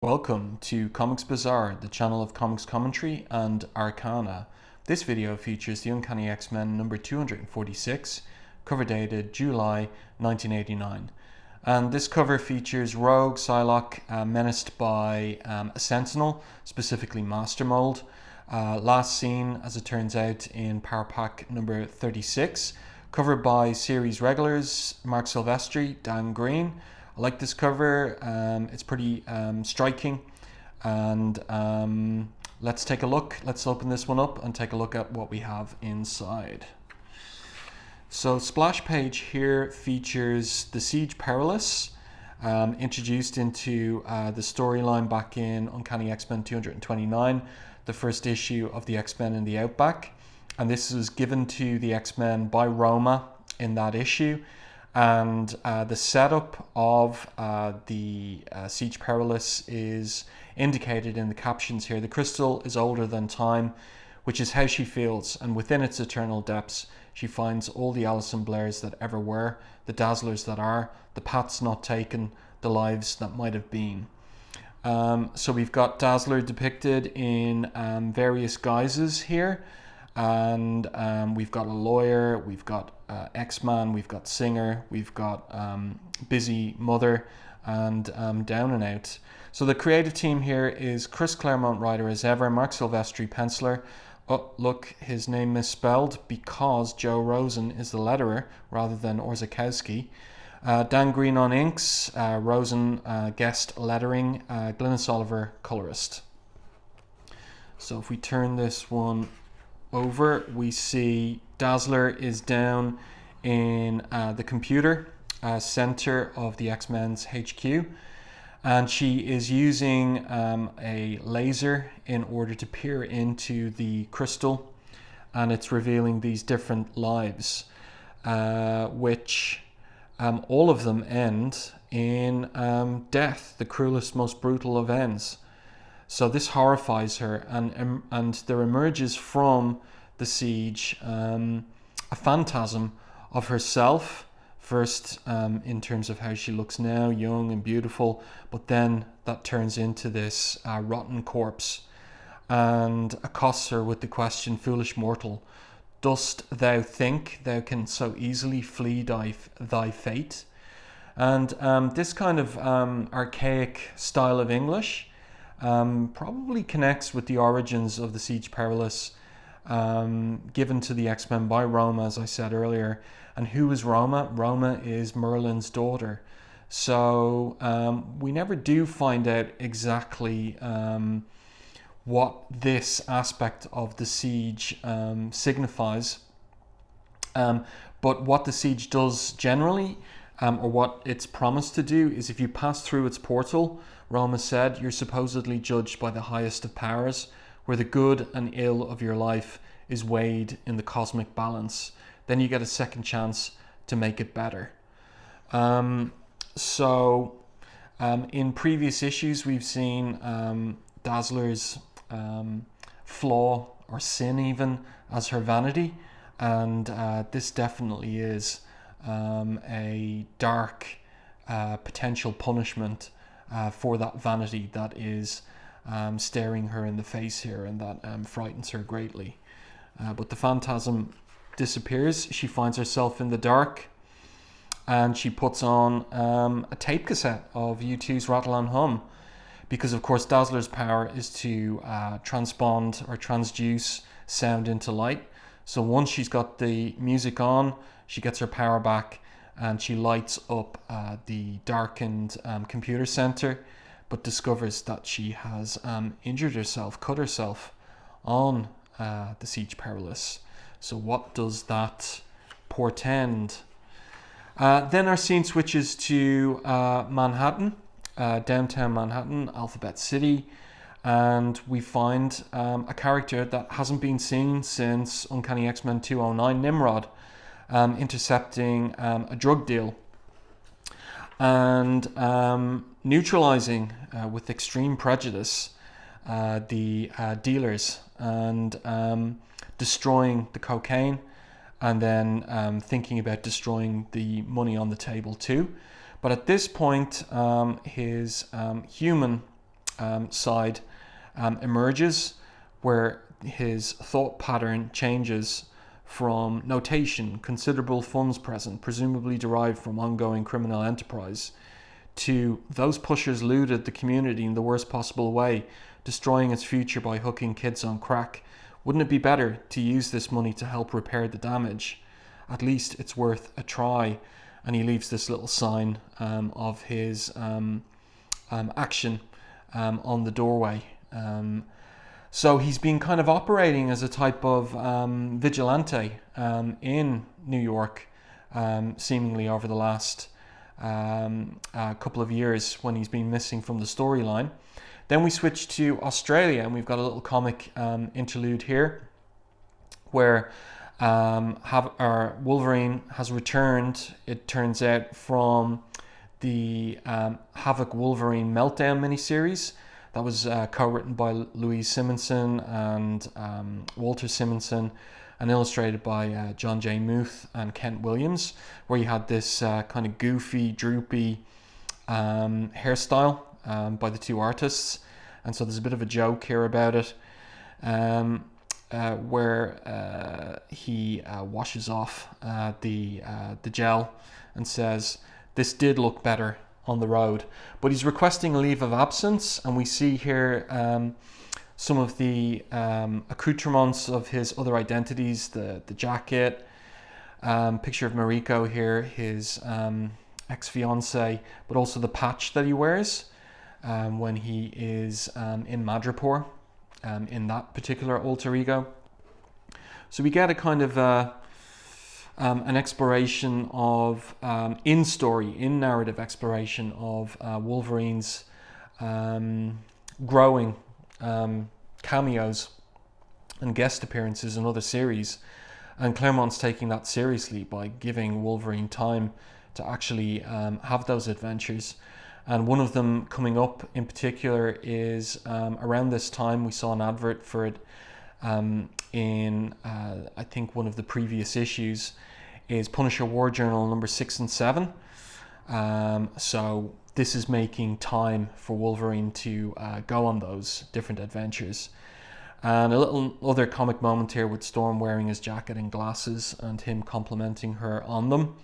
Welcome to Comics Bazaar, the channel of comics commentary and arcana. This video features the Uncanny X-Men number 246, cover dated July 1989. And this cover features Rogue Psylocke menaced by a Sentinel, specifically Master Mold. Last seen, as it turns out, in Power Pack number 36, covered by series regulars Marc Silvestri, Dan Green. I like this cover. It's pretty striking, and let's take a look. Let's open this one up and take a look at what we have inside. So splash page here features the Siege Perilous, introduced into the storyline back in Uncanny X-Men 229, the first issue of the X-Men in the Outback, and this was given to the X-Men by Roma in that issue. And the setup of the Siege Perilous is indicated in the captions here. The crystal is older than time, which is how she feels, and within its eternal depths she finds all the Alison Blairs that ever were, the Dazzlers that are, the paths not taken, the lives that might have been. So we've got Dazzler depicted in various guises here, and we've got a lawyer, we've got X-Man, we've got Singer, we've got Busy Mother, and Down and Out. So the creative team here is Chris Claremont, writer as ever, Marc Silvestri, penciler. Oh, look, his name misspelled because Joe Rosen is the letterer rather than Orzakowski. Dan Green on inks, Rosen guest lettering, Glynis Oliver colorist. So if we turn this one over, we see Dazzler is down in the computer center of the X-Men's HQ, and she is using a laser in order to peer into the crystal, and it's revealing these different lives, which all of them end in death, the cruelest, most brutal of ends. So this horrifies her, and there emerges from the siege a phantasm of herself, first in terms of how she looks now, young and beautiful, but then that turns into this rotten corpse and accosts her with the question, "Foolish mortal, dost thou think thou can so easily flee thy fate?" And this kind of archaic style of English probably connects with the origins of the Siege Perilous, given to the X-Men by Roma, as I said earlier. And who is Roma? Roma is Merlin's daughter. So we never do find out exactly what this aspect of the siege signifies. But what the siege does generally, or what it's promised to do, is if you pass through its portal, Roma said, you're supposedly judged by the highest of powers, where the good and ill of your life is weighed in the cosmic balance. Then you get a second chance to make it better. So in previous issues, we've seen Dazzler's flaw, or sin even, as her vanity. And this definitely is a dark potential punishment for that vanity that is staring her in the face here, and that frightens her greatly. But the phantasm disappears. She finds herself in the dark, and she puts on a tape cassette of U2's Rattle and Hum, because of course Dazzler's power is to transpond or transduce sound into light. So once she's got the music on, she gets her power back, and she lights up the darkened computer center, but discovers that she has injured herself, cut herself on the Siege Perilous. So what does that portend? Then our scene switches to Manhattan, downtown Manhattan, Alphabet City, and we find a character that hasn't been seen since Uncanny X-Men 209, Nimrod, intercepting a drug deal and neutralizing with extreme prejudice the dealers, and destroying the cocaine, and then thinking about destroying the money on the table too. But at this point, his human side emerges, where his thought pattern changes from notation, considerable funds present, presumably derived from ongoing criminal enterprise, to those pushers looted the community in the worst possible way, destroying its future by hooking kids on crack. Wouldn't it be better to use this money to help repair the damage? At least it's worth a try. And he leaves this little sign of his action on the doorway. So he's been kind of operating as a type of vigilante in New York, seemingly over the last couple of years when he's been missing from the storyline. Then we switch to Australia, and we've got a little comic interlude here where Wolverine has returned, it turns out, from the Havok Wolverine Meltdown miniseries that was co-written by Louise Simonson and Walter Simonson, and illustrated by John J. Muth and Kent Williams, where you had this kind of goofy, droopy hairstyle by the two artists. And so there's a bit of a joke here about it, where he washes off the gel and says, "This did look better on the road." But he's requesting a leave of absence, and we see here some of the accoutrements of his other identities, the jacket, picture of Mariko here, his ex-fiancée, but also the patch that he wears when he is in Madripoor, in that particular alter ego. So we get a kind of an exploration of, in narrative exploration of Wolverine's growing cameos and guest appearances in other series. And Claremont's taking that seriously by giving Wolverine time to actually have those adventures. And one of them coming up in particular is around this time we saw an advert for it in I think one of the previous issues, is Punisher War Journal number 6 and 7. So this is making time for Wolverine to go on those different adventures. And a little other comic moment here with Storm wearing his jacket and glasses and him complimenting her on them.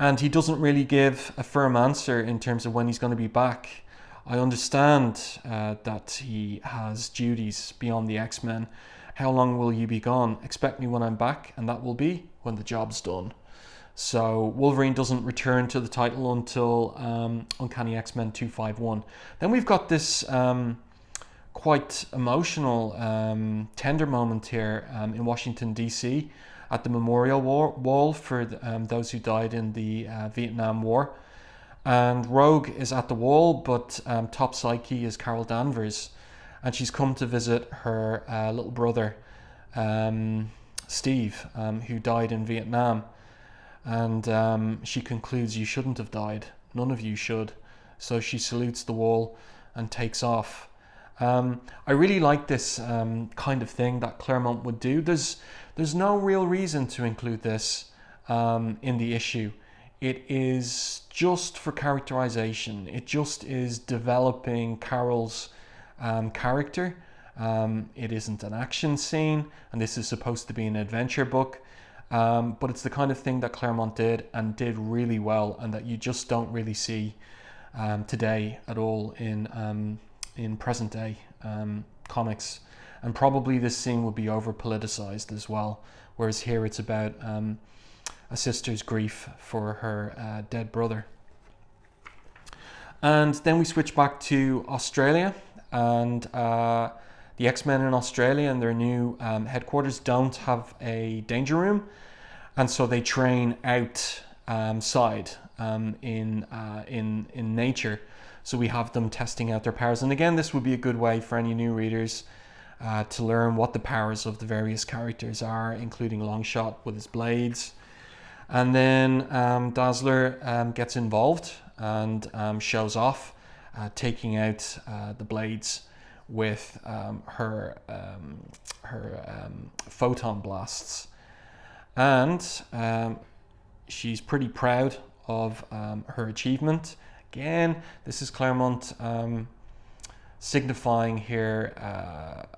And he doesn't really give a firm answer in terms of when he's going to be back. I understand that he has duties beyond the X-Men. How long will you be gone? Expect me when I'm back, and that will be when the job's done. So Wolverine doesn't return to the title until Uncanny X-Men 251. Then we've got this quite emotional, tender moment here in Washington, D.C. at the memorial wall for those who died in the Vietnam War. And Rogue is at the wall, but top Psyche is Carol Danvers. And she's come to visit her little brother, Steve, who died in Vietnam. And she concludes, "You shouldn't have died. None of you should." So she salutes the wall and takes off. I really like this kind of thing that Claremont would do. There's no real reason to include this in the issue. It is just for characterization. It just is developing Carol's character. It isn't an action scene, and this is supposed to be an adventure book. But it's the kind of thing that Claremont did, and did really well, and that you just don't really see today at all in present day comics. And probably this scene would be over politicized as well, whereas here it's about a sister's grief for her dead brother. And then we switch back to Australia, and the X-Men in Australia and their new headquarters don't have a danger room, and so they train outside in nature. So we have them testing out their powers, and again, this would be a good way for any new readers to learn what the powers of the various characters are, including Longshot with his blades. And then Dazzler gets involved and shows off, taking out the blades with her photon blasts. And she's pretty proud of her achievement. Again, this is Claremont signifying here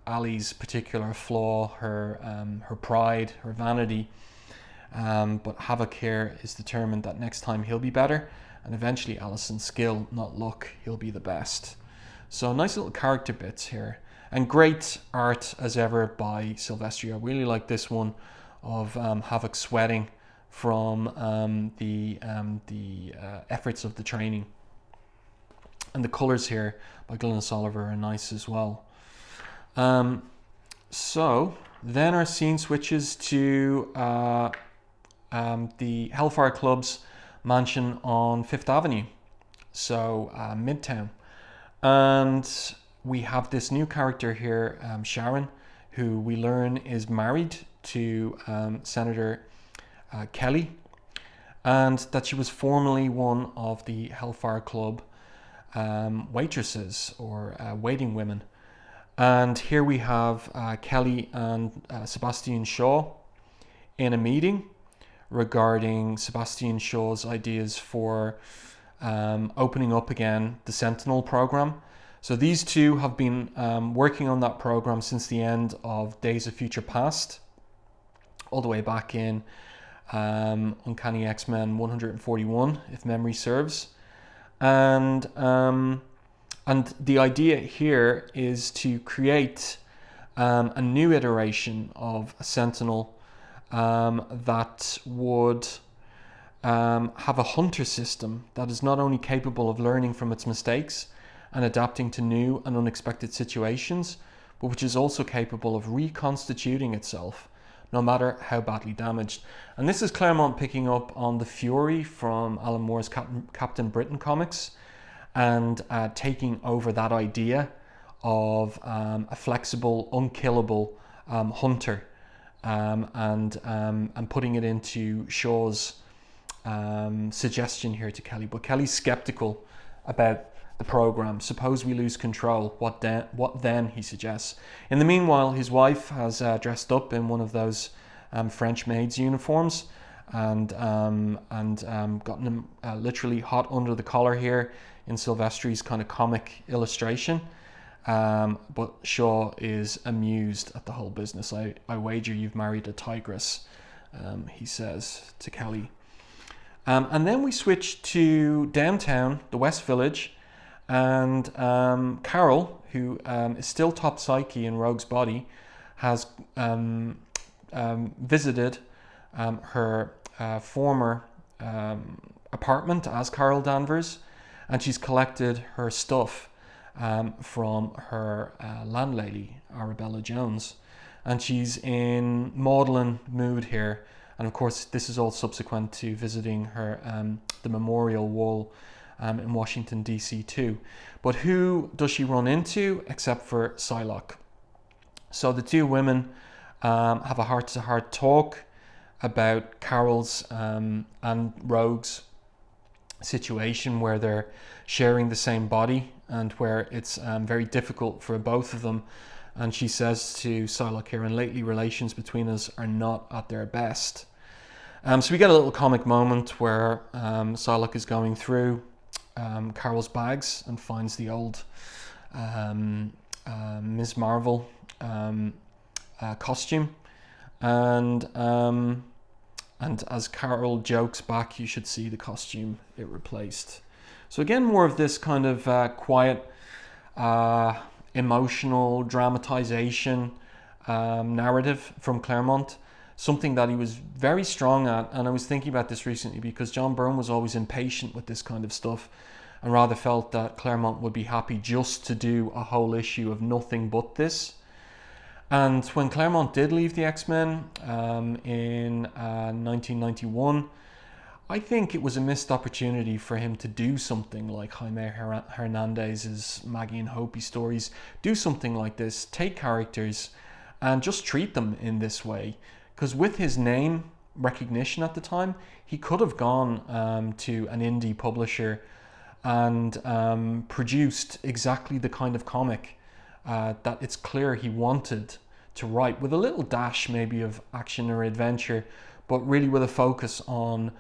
Ali's particular flaw, her pride, her vanity. But Havok here is determined that next time he'll be better, and eventually Alison's skill, not luck, he'll be the best. So nice little character bits here, and great art as ever by Silvestri. I really like this one of Havok sweating from the efforts of the training, and the colors here by Glynis Oliver are nice as well. So then our scene switches to the Hellfire Club's mansion on Fifth Avenue, so Midtown. And we have this new character here, Sharon, who we learn is married to Senator Kelly, and that she was formerly one of the Hellfire Club waitresses or waiting women. And here we have Kelly and Sebastian Shaw in a meeting regarding Sebastian Shaw's ideas for opening up again the Sentinel program. So these two have been working on that program since the end of Days of Future Past, all the way back in Uncanny X-Men 141, if memory serves. And the idea here is to create a new iteration of a Sentinel that would have a hunter system that is not only capable of learning from its mistakes and adapting to new and unexpected situations, but which is also capable of reconstituting itself no matter how badly damaged. And this is Claremont picking up on the Fury from Alan Moore's Captain Britain comics, and taking over that idea of a flexible, unkillable hunter, and putting it into Shaw's suggestion here to Kelly. But Kelly's skeptical about the program. Suppose we lose control, what then, he suggests. In the meanwhile, his wife has dressed up in one of those French maid's uniforms, and gotten him literally hot under the collar here in Silvestri's kind of comic illustration. But Shaw is amused at the whole business. I wager you've married a tigress, he says to Kelly. And then we switch to downtown, the West Village, and Carol, who is still top psyche in Rogue's body, has visited her former apartment as Carol Danvers, and she's collected her stuff from her landlady, Arabella Jones, and she's in maudlin mood here. And of course, this is all subsequent to visiting her the memorial wall in Washington DC too. But who does she run into except for Psylocke? So the two women have a heart-to-heart talk about Carol's and Rogue's situation, where they're sharing the same body and where it's very difficult for both of them. And she says to Psylocke here, and lately relations between us are not at their best. So we get a little comic moment where Psylocke is going through Carol's bags and finds the old Ms. Marvel costume, and as Carol jokes back, you should see the costume it replaced. So again, more of this kind of quiet, emotional dramatization narrative from Claremont, something that he was very strong at. And I was thinking about this recently because John Byrne was always impatient with this kind of stuff, and rather felt that Claremont would be happy just to do a whole issue of nothing but this. And when Claremont did leave the X-Men in 1991, I think it was a missed opportunity for him to do something like Jaime Hernandez's Maggie and Hopi stories. Do something like this, take characters and just treat them in this way. Because with his name recognition at the time, he could have gone to an indie publisher and produced exactly the kind of comic that it's clear he wanted to write, with a little dash maybe of action or adventure, but really with a focus on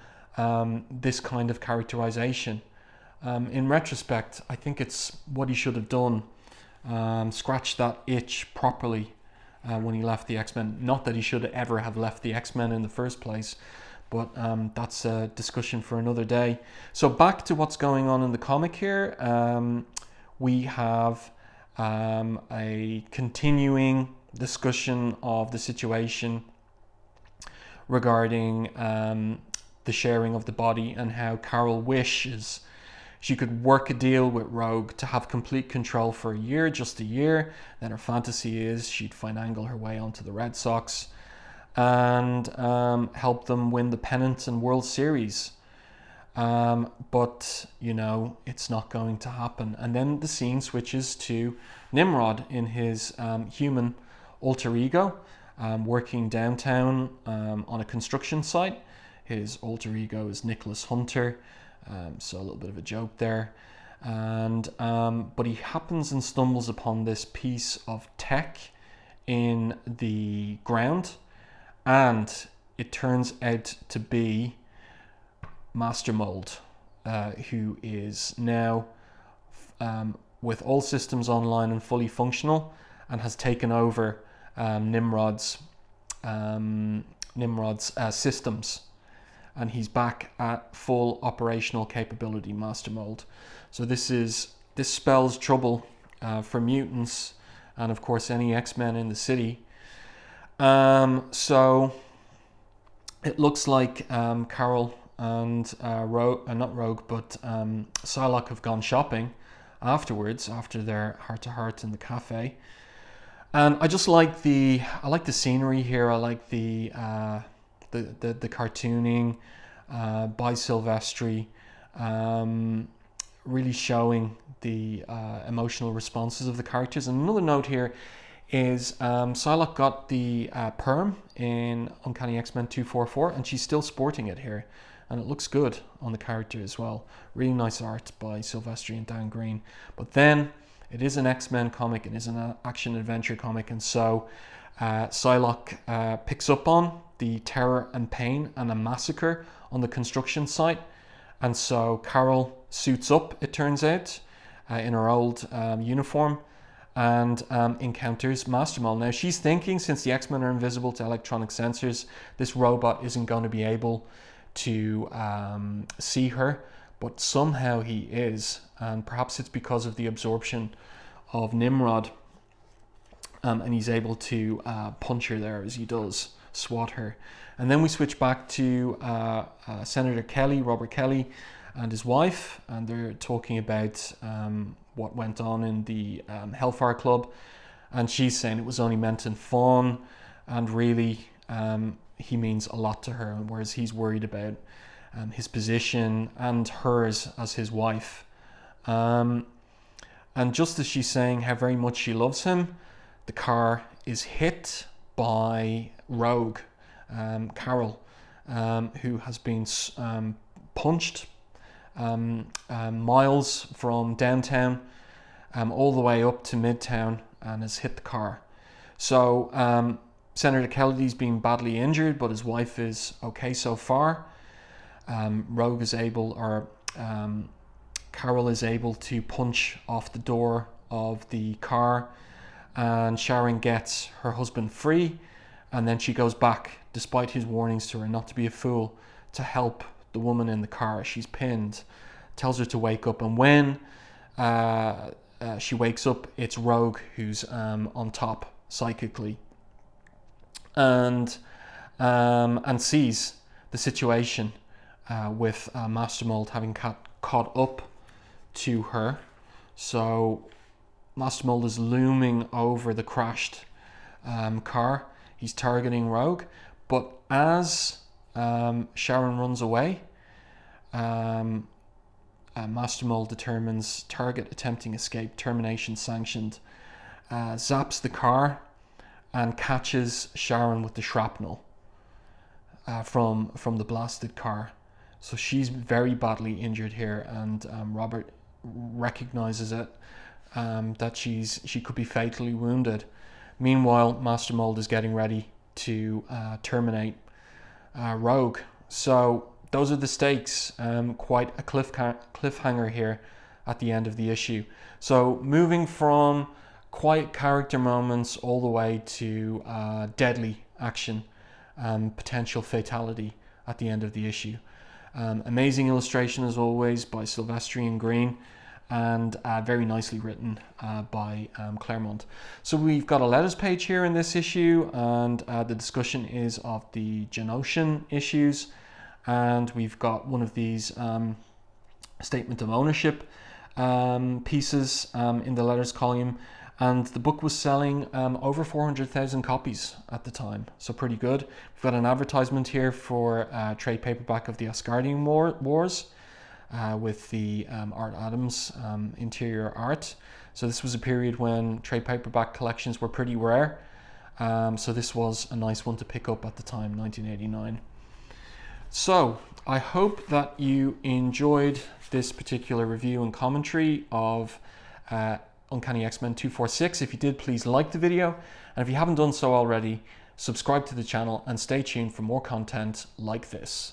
this kind of characterization. In retrospect, I think it's what he should have done. scratched that itch properly when he left the X-Men. Not that he should ever have left the X-Men in the first place, but that's a discussion for another day. So back to what's going on in the comic here. We have a continuing discussion of the situation regarding the sharing of the body, and how Carol wishes she could work a deal with Rogue to have complete control for a year, just a year. Then her fantasy is she'd finagle her way onto the Red Sox and help them win the pennant and World Series. But, you know, it's not going to happen. And then the scene switches to Nimrod in his human alter ego, working downtown on a construction site. His alter ego is Nicholas Hunter, so a little bit of a joke there. And but he happens and stumbles upon this piece of tech in the ground, and it turns out to be Master Mold, who is now with all systems online and fully functional, and has taken over Nimrod's systems, and he's back at full operational capability, Master Mold. So this spells trouble for mutants, and of course any X-Men in the city. So it looks like Carol and Psylocke have gone shopping afterwards, after their heart-to-heart in the cafe. And I just like the scenery here. I like the cartooning by Silvestri, really showing the emotional responses of the characters. And another note here is Psylocke got the perm in Uncanny X-Men 244, and she's still sporting it here, and it looks good on the character as well. Really nice art by Silvestri and Dan Green. But then it is an X-Men comic, it is an action-adventure comic, and so Psylocke picks up on the terror and pain and a massacre on the construction site. And so Carol suits up, it turns out, in her old uniform, and encounters Master Mold. Now she's thinking, since the X-Men are invisible to electronic sensors, this robot isn't going to be able to see her, but somehow he is, and perhaps it's because of the absorption of Nimrod, and he's able to punch her there as he does, swat her. And then we switch back to Senator Kelly, Robert Kelly, and his wife, and they're talking about what went on in the Hellfire Club, and she's saying it was only meant in fun, and really he means a lot to her, whereas he's worried about his position and hers as his wife. And just as she's saying how very much she loves him, the car is hit by Rogue, Carol, who has been punched miles from downtown all the way up to Midtown, and has hit the car. So Senator Kelly's been badly injured, but his wife is okay so far. Rogue is able, or Carol is able to punch off the door of the car, and Sharon gets her husband free, and then she goes back, despite his warnings to her not to be a fool, to help the woman in the car. She's pinned, tells her to wake up, and when she wakes up, it's Rogue who's on top psychically, and sees the situation with Master Mold having caught up to her. So Master Mold is looming over the crashed car. He's targeting Rogue, but as Sharon runs away, Master Mold determines target attempting escape, termination sanctioned, zaps the car and catches Sharon with the shrapnel from the blasted car. So she's very badly injured here, and Robert recognizes it, that she could be fatally wounded. Meanwhile, Master Mold is getting ready to terminate Rogue. So those are the stakes. Quite a cliffhanger here at the end of the issue. So moving from quiet character moments all the way to deadly action, potential fatality at the end of the issue. Amazing illustration as always by Silvestri in green, and very nicely written by Claremont. So we've got a letters page here in this issue, and the discussion is of the Genoshan issues, and we've got one of these statement of ownership pieces in the letters column, and the book was selling over 400,000 copies at the time, so pretty good. We've got an advertisement here for trade paperback of the Asgardian Wars with the Art Adams interior art. So this was a period when trade paperback collections were pretty rare, so this was a nice one to pick up at the time, 1989. So I hope that you enjoyed this particular review and commentary of Uncanny X-Men 246. If you did, please like the video, and if you haven't done so already, subscribe to the channel and stay tuned for more content like this.